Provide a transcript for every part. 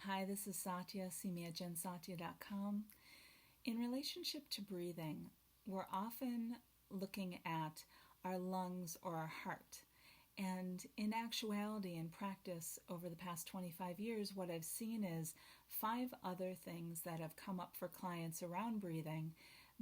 Hi, this is Satya. See me at jensatya.com. In relationship to breathing, we're often looking at our lungs or our heart. And in actuality, in practice over the past 25 years, what I've seen is 5 other things that have come up for clients around breathing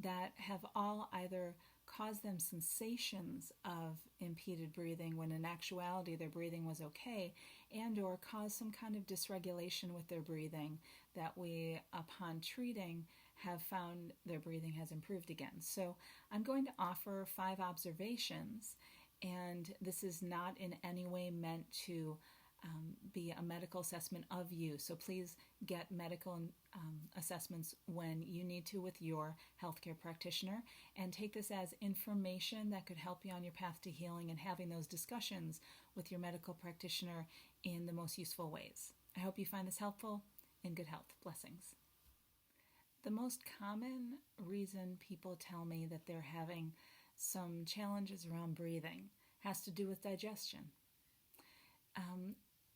that have all either caused them sensations of impeded breathing when in actuality their breathing was okay, and or caused some kind of dysregulation with their breathing that we, upon treating, have found their breathing has improved again. So I'm going to offer 5 observations, and this is not in any way meant to be a medical assessment of you. So please get medical assessments when you need to with your healthcare practitioner, and take this as information that could help you on your path to healing and having those discussions with your medical practitioner in the most useful ways. I hope you find this helpful. In good health. Blessings. The most common reason people tell me that they're having some challenges around breathing has to do with digestion.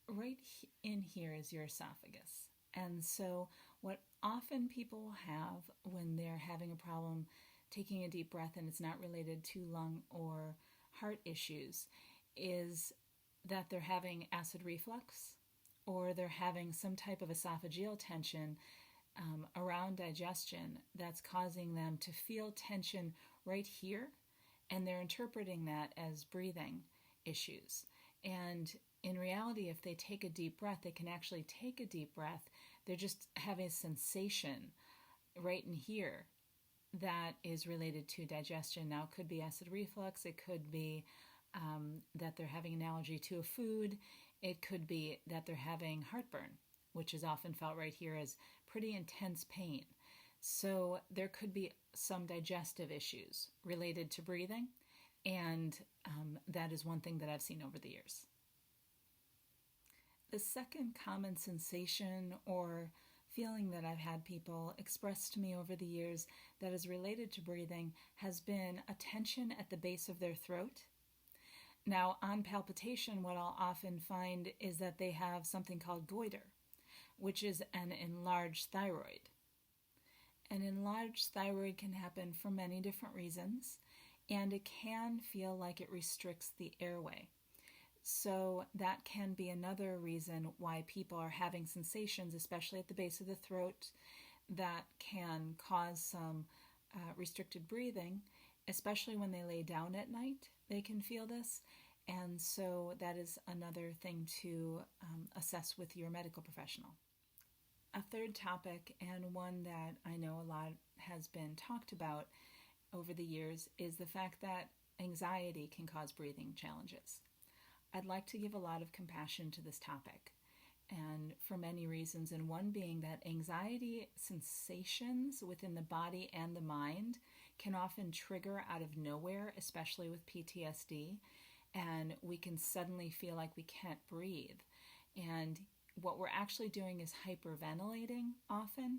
Right in here is your esophagus. And so what often people will have when they're having a problem taking a deep breath and it's not related to lung or heart issues is that they're having acid reflux, or they're having some type of esophageal tension around digestion that's causing them to feel tension right here, and they're interpreting that as breathing issues. And in reality, if they take a deep breath, they can actually take a deep breath. They're just having a sensation right in here that is related to digestion. Now, it could be acid reflux. It could be that they're having an allergy to a food. It could be that they're having heartburn, which is often felt right here as pretty intense pain. So there could be some digestive issues related to breathing, and that is one thing that I've seen over the years. The second common sensation or feeling that I've had people express to me over the years that is related to breathing has been a tension at the base of their throat. Now, on palpitation, what I'll often find is that they have something called goiter, which is an enlarged thyroid. An enlarged thyroid can happen for many different reasons, and it can feel like it restricts the airway. So that can be another reason why people are having sensations, especially at the base of the throat, that can cause some restricted breathing, especially when they lay down at night. They can feel this, and so that is another thing to assess with your medical professional. A third topic, and one that I know a lot has been talked about over the years, is the fact that anxiety can cause breathing challenges. I'd like to give a lot of compassion to this topic, and for many reasons, and one being that anxiety sensations within the body and the mind can often trigger out of nowhere, especially with PTSD, and we can suddenly feel like we can't breathe. And what we're actually doing is hyperventilating often,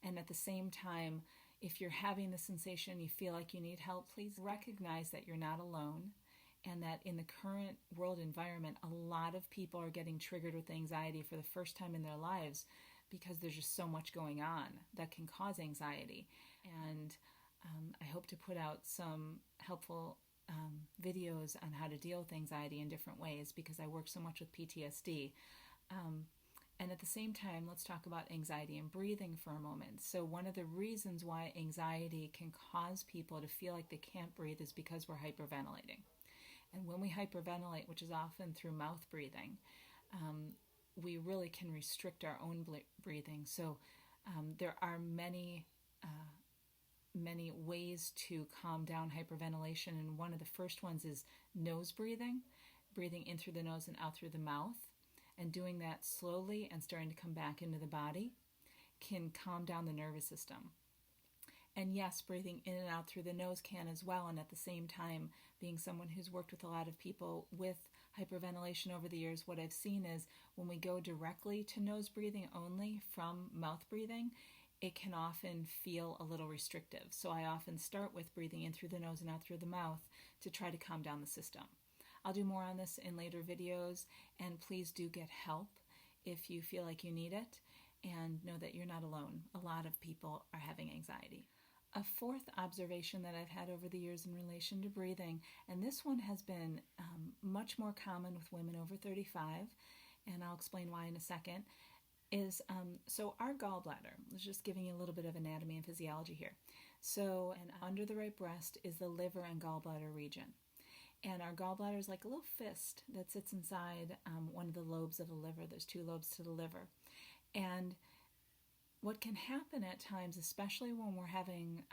and at the same time, if you're having the sensation you feel like you need help, please recognize that you're not alone, and that in the current world environment, a lot of people are getting triggered with anxiety for the first time in their lives because there's just so much going on that can cause anxiety. And I hope to put out some helpful videos on how to deal with anxiety in different ways because I work so much with PTSD. And at the same time, let's talk about anxiety and breathing for a moment. So one of the reasons why anxiety can cause people to feel like they can't breathe is because we're hyperventilating. And when we hyperventilate, which is often through mouth breathing, we really can restrict our own breathing. So there are many ways to calm down hyperventilation, and one of the first ones is nose breathing, breathing in through the nose and out through the mouth, and doing that slowly and starting to come back into the body can calm down the nervous system. And yes, breathing in and out through the nose can as well, and at the same time, being someone who's worked with a lot of people with hyperventilation over the years, what I've seen is when we go directly to nose breathing only from mouth breathing, it can often feel a little restrictive. So I often start with breathing in through the nose and out through the mouth to try to calm down the system. I'll do more on this in later videos, and please do get help if you feel like you need it. and know that you're not alone. A lot of people are having anxiety. A fourth observation that I've had over the years in relation to breathing, and this one has been much more common with women over 35, and I'll explain why in a second, is so our gallbladder, just giving you a little bit of anatomy and physiology here. So, and under the right breast is the liver and gallbladder region. And our gallbladder is like a little fist that sits inside one of the lobes of the liver. There's 2 lobes to the liver. And what can happen at times, especially when we're having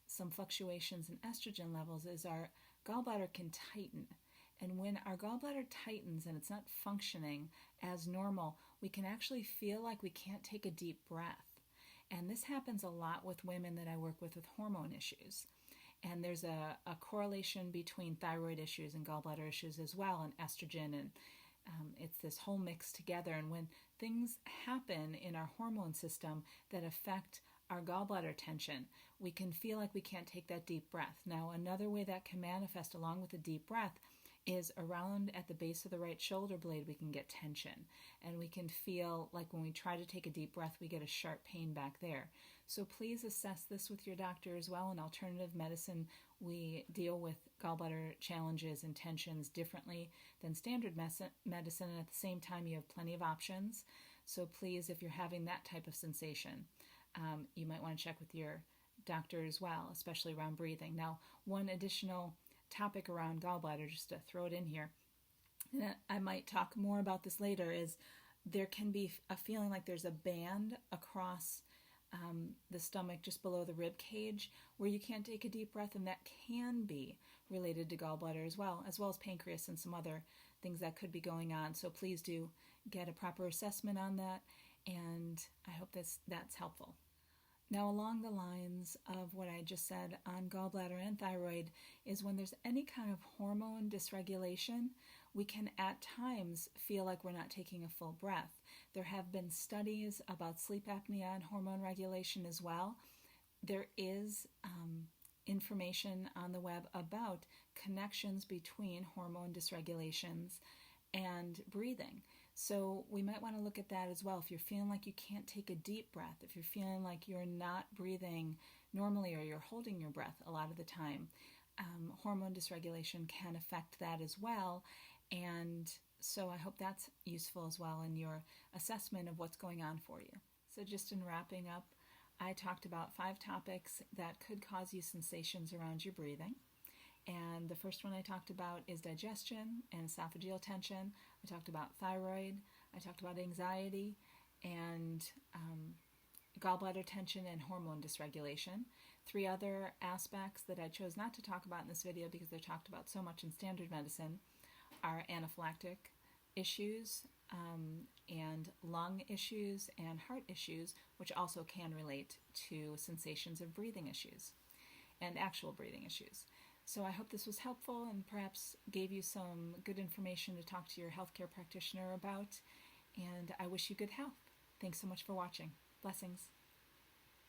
some fluctuations in estrogen levels, is our gallbladder can tighten. And when our gallbladder tightens and it's not functioning as normal, we can actually feel like we can't take a deep breath. And this happens a lot with women that I work with hormone issues. And there's a correlation between thyroid issues and gallbladder issues as well, and estrogen, and it's this whole mix together. And when things happen in our hormone system that affect our gallbladder tension, we can feel like we can't take that deep breath. Now, another way that can manifest along with a deep breath is around at the base of the right shoulder blade, we can get tension. And we can feel like when we try to take a deep breath, we get a sharp pain back there. So please assess this with your doctor as well. In alternative medicine, we deal with gallbladder challenges and tensions differently than standard medicine, and at the same time, you have plenty of options. So please, if you're having that type of sensation, you might want to check with your doctor as well, especially around breathing. Now, one additional topic around gallbladder, just to throw it in here, and I might talk more about this later, is there can be a feeling like there's a band across the stomach just below the rib cage where you can't take a deep breath, and that can be related to gallbladder as well as pancreas and some other things that could be going on. So please do get a proper assessment on that, and I hope that's helpful. Now, along the lines of what I just said on gallbladder and thyroid is when there's any kind of hormone dysregulation, we can at times feel like we're not taking a full breath. There have been studies about sleep apnea and hormone regulation as well. There is information on the web about connections between hormone dysregulations and breathing. So we might want to look at that as well. If you're feeling like you can't take a deep breath, if you're feeling like you're not breathing normally or you're holding your breath a lot of the time, hormone dysregulation can affect that as well. And so I hope that's useful as well in your assessment of what's going on for you. So just in wrapping up, I talked about 5 topics that could cause you sensations around your breathing. And the first one I talked about is digestion and esophageal tension. I talked about thyroid. I talked about anxiety and gallbladder tension and hormone dysregulation. 3 other aspects that I chose not to talk about in this video because they're talked about so much in standard medicine are anaphylactic issues and lung issues and heart issues, which also can relate to sensations of breathing issues and actual breathing issues. So I hope this was helpful and perhaps gave you some good information to talk to your healthcare practitioner about. And I wish you good health. Thanks so much for watching. Blessings.